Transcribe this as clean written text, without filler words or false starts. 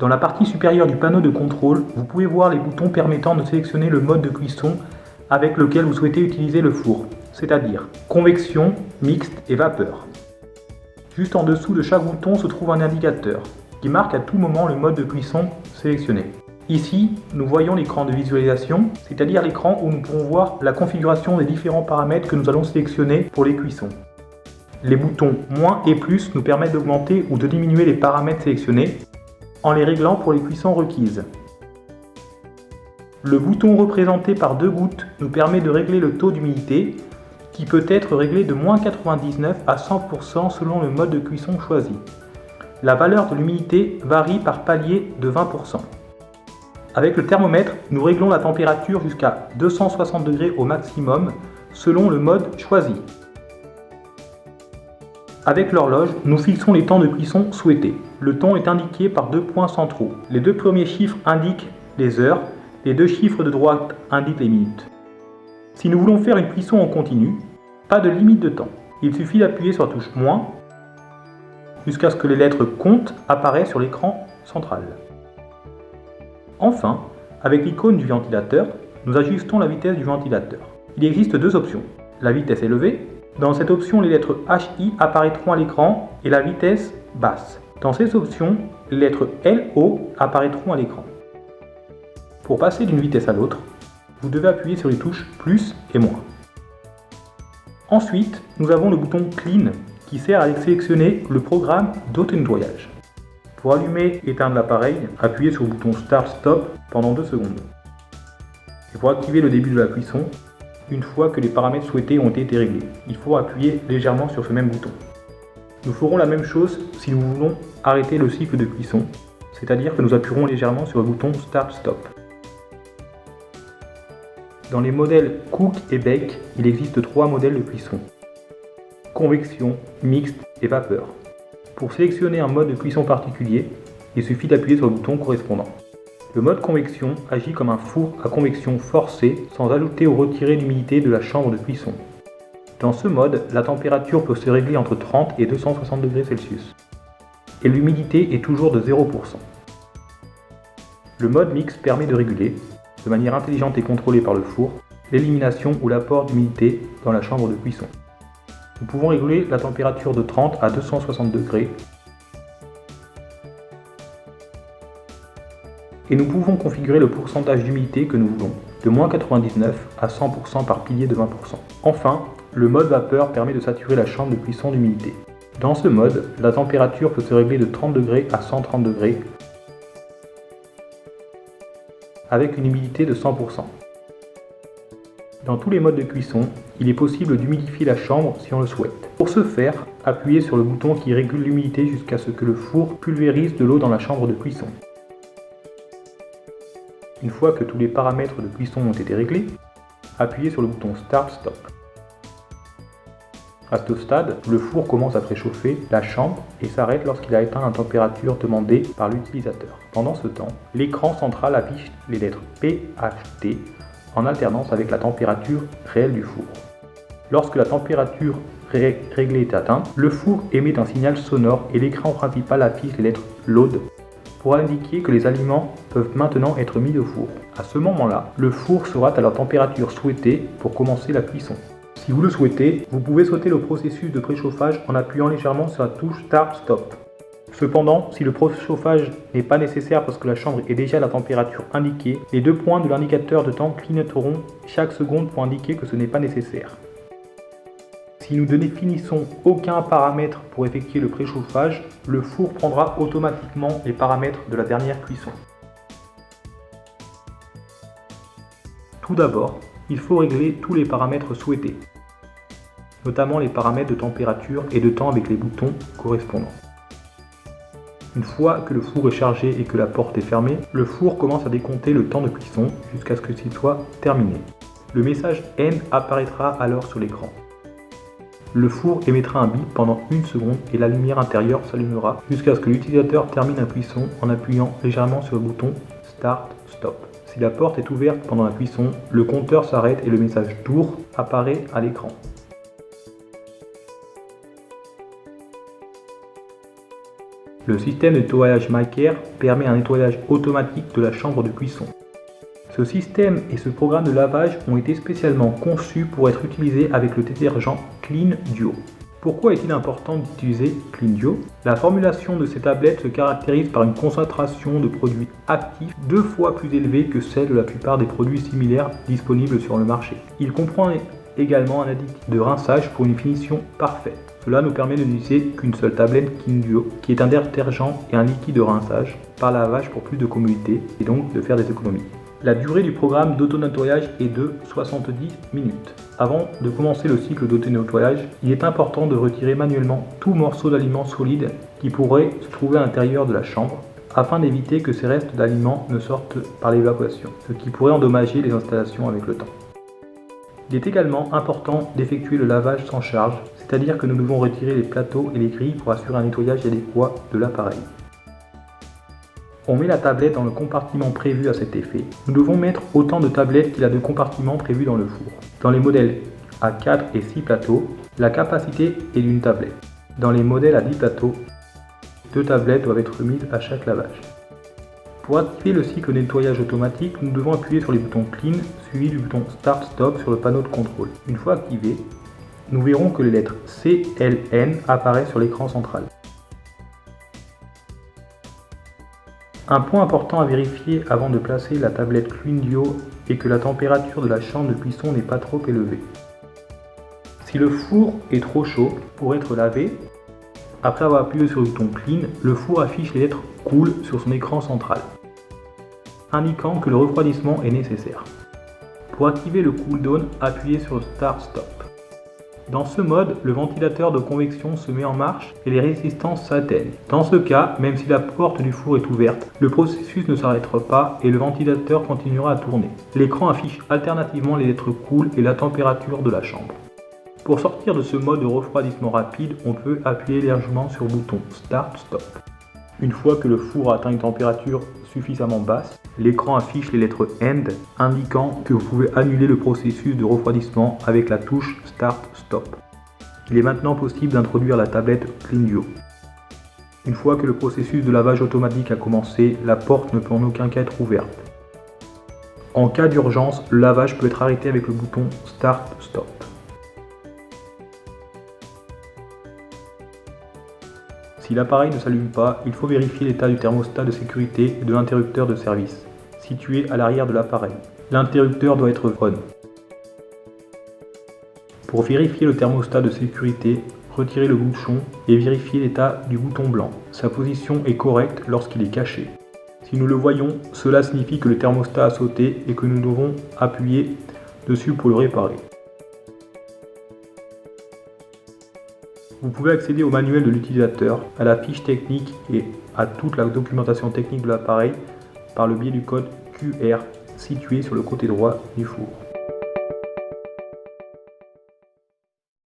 Dans la partie supérieure du panneau de contrôle, vous pouvez voir les boutons permettant de sélectionner le mode de cuisson avec lequel vous souhaitez utiliser le four, c'est-à-dire convection, mixte et vapeur. Juste en dessous de chaque bouton se trouve un indicateur qui marque à tout moment le mode de cuisson sélectionné. Ici, nous voyons l'écran de visualisation, c'est-à-dire l'écran où nous pouvons voir la configuration des différents paramètres que nous allons sélectionner pour les cuissons. Les boutons moins et plus nous permettent d'augmenter ou de diminuer les paramètres sélectionnés en les réglant pour les cuissons requises. Le bouton représenté par 2 gouttes nous permet de régler le taux d'humidité qui peut être réglé de -99 à 100% selon le mode de cuisson choisi. La valeur de l'humidité varie par palier de 20%. Avec le thermomètre, nous réglons la température jusqu'à 260 degrés au maximum selon le mode choisi. Avec l'horloge, nous fixons les temps de cuisson souhaités. Le temps est indiqué par 2 points centraux. Les 2 premiers chiffres indiquent les heures, les 2 chiffres de droite indiquent les minutes. Si nous voulons faire une cuisson en continu, pas de limite de temps. Il suffit d'appuyer sur la touche moins jusqu'à ce que les lettres compte apparaissent sur l'écran central. Enfin, avec l'icône du ventilateur, nous ajustons la vitesse du ventilateur. Il existe 2 options. La vitesse élevée. Dans cette option, les lettres HI apparaîtront à l'écran et la vitesse basse. Dans cette option, les lettres LO apparaîtront à l'écran. Pour passer d'une vitesse à l'autre, vous devez appuyer sur les touches plus et moins. Ensuite, nous avons le bouton Clean qui sert à sélectionner le programme d'auto-nettoyage. Pour allumer et éteindre l'appareil, appuyez sur le bouton Start-Stop pendant 2 secondes. Et pour activer le début de la cuisson, une fois que les paramètres souhaités ont été réglés, il faut appuyer légèrement sur ce même bouton. Nous ferons la même chose si nous voulons arrêter le cycle de cuisson, c'est-à-dire que nous appuierons légèrement sur le bouton Start-Stop. Dans les modèles Cook et Bake, il existe 3 modèles de cuisson: convection, mixte et vapeur. Pour sélectionner un mode de cuisson particulier, il suffit d'appuyer sur le bouton correspondant. Le mode convection agit comme un four à convection forcée sans ajouter ou retirer l'humidité de la chambre de cuisson. Dans ce mode, la température peut se régler entre 30 et 260 degrés Celsius. Et l'humidité est toujours de 0%. Le mode mixte permet de réguler, de manière intelligente et contrôlée par le four, l'élimination ou l'apport d'humidité dans la chambre de cuisson. Nous pouvons réguler la température de 30 à 260 degrés et nous pouvons configurer le pourcentage d'humidité que nous voulons, de -99 à 100% par pilier de 20%. Enfin, le mode vapeur permet de saturer la chambre de cuisson d'humidité. Dans ce mode, la température peut se régler de 30 degrés à 130 degrés avec une humidité de 100%. Dans tous les modes de cuisson, il est possible d'humidifier la chambre si on le souhaite. Pour ce faire, appuyez sur le bouton qui régule l'humidité jusqu'à ce que le four pulvérise de l'eau dans la chambre de cuisson. Une fois que tous les paramètres de cuisson ont été réglés, appuyez sur le bouton Start-Stop. À ce stade, le four commence à préchauffer la chambre et s'arrête lorsqu'il a atteint la température demandée par l'utilisateur. Pendant ce temps, l'écran central affiche les lettres PHT en alternance avec la température réelle du four. Lorsque la température réglée est atteinte, le four émet un signal sonore et l'écran principal affiche les lettres LOAD pour indiquer que les aliments peuvent maintenant être mis au four. À ce moment-là, le four sera à la température souhaitée pour commencer la cuisson. Si vous le souhaitez, vous pouvez sauter le processus de préchauffage en appuyant légèrement sur la touche Start-Stop. Cependant, si le préchauffage n'est pas nécessaire parce que la chambre est déjà à la température indiquée, les 2 points de l'indicateur de temps clignoteront chaque seconde pour indiquer que ce n'est pas nécessaire. Si nous ne définissons aucun paramètre pour effectuer le préchauffage, le four prendra automatiquement les paramètres de la dernière cuisson. Tout d'abord, il faut régler tous les paramètres souhaités, notamment les paramètres de température et de temps avec les boutons correspondants. Une fois que le four est chargé et que la porte est fermée, le four commence à décompter le temps de cuisson jusqu'à ce qu'il soit terminé. Le message End apparaîtra alors sur l'écran. Le four émettra un bip pendant 1 seconde et la lumière intérieure s'allumera jusqu'à ce que l'utilisateur termine la cuisson en appuyant légèrement sur le bouton Start Stop. Si la porte est ouverte pendant la cuisson, le compteur s'arrête et le message Tour apparaît à l'écran. Le système de nettoyage MyCare permet un nettoyage automatique de la chambre de cuisson. Ce système et ce programme de lavage ont été spécialement conçus pour être utilisés avec le détergent Clean Duo. Pourquoi est-il important d'utiliser Clean Duo? La formulation de ces tablettes se caractérise par une concentration de produits actifs 2 fois plus élevée que celle de la plupart des produits similaires disponibles sur le marché. Il comprend également un additif de rinçage pour une finition parfaite. Cela nous permet de n'utiliser qu'une seule tablette Clean Duo, qui est un détergent et un liquide de rinçage par lavage pour plus de commodité et donc de faire des économies. La durée du programme d'auto-nettoyage est de 70 minutes. Avant de commencer le cycle d'auto-nettoyage, il est important de retirer manuellement tout morceau d'aliment solide qui pourrait se trouver à l'intérieur de la chambre, afin d'éviter que ces restes d'aliments ne sortent par l'évacuation, ce qui pourrait endommager les installations avec le temps. Il est également important d'effectuer le lavage sans charge, c'est-à-dire que nous devons retirer les plateaux et les grilles pour assurer un nettoyage adéquat de l'appareil. On met la tablette dans le compartiment prévu à cet effet. Nous devons mettre autant de tablettes qu'il y a de compartiments prévus dans le four. Dans les modèles à 4 et 6 plateaux, la capacité est d'une tablette. Dans les modèles à 10 plateaux, 2 tablettes doivent être mises à chaque lavage. Pour activer le cycle de nettoyage automatique, nous devons appuyer sur les boutons Clean suivi du bouton Start Stop sur le panneau de contrôle. Une fois activé, nous verrons que les lettres CLN apparaissent sur l'écran central. Un point important à vérifier avant de placer la tablette Clean Duo est que la température de la chambre de cuisson n'est pas trop élevée. Si le four est trop chaud pour être lavé, après avoir appuyé sur le bouton Clean, le four affiche les lettres Cool sur son écran central, indiquant que le refroidissement est nécessaire. Pour activer le Cool Down, appuyez sur le Start Stop. Dans ce mode, le ventilateur de convection se met en marche et les résistances s'atteignent. Dans ce cas, même si la porte du four est ouverte, le processus ne s'arrêtera pas et le ventilateur continuera à tourner. L'écran affiche alternativement les lettres Cool et la température de la chambre. Pour sortir de ce mode de refroidissement rapide, on peut appuyer légèrement sur le bouton Start Stop. Une fois que le four a atteint une température suffisamment basse, l'écran affiche les lettres End, indiquant que vous pouvez annuler le processus de refroidissement avec la touche Start Stop. Il est maintenant possible d'introduire la tablette Clean Duo. Une fois que le processus de lavage automatique a commencé, la porte ne peut en aucun cas être ouverte. En cas d'urgence, le lavage peut être arrêté avec le bouton Start Stop. Si l'appareil ne s'allume pas, il faut vérifier l'état du thermostat de sécurité et de l'interrupteur de service, situé à l'arrière de l'appareil. L'interrupteur doit être on. Pour vérifier le thermostat de sécurité, retirez le bouchon et vérifiez l'état du bouton blanc. Sa position est correcte lorsqu'il est caché. Si nous le voyons, cela signifie que le thermostat a sauté et que nous devons appuyer dessus pour le réparer. Vous pouvez accéder au manuel de l'utilisateur, à la fiche technique et à toute la documentation technique de l'appareil par le biais du code QR situé sur le côté droit du four.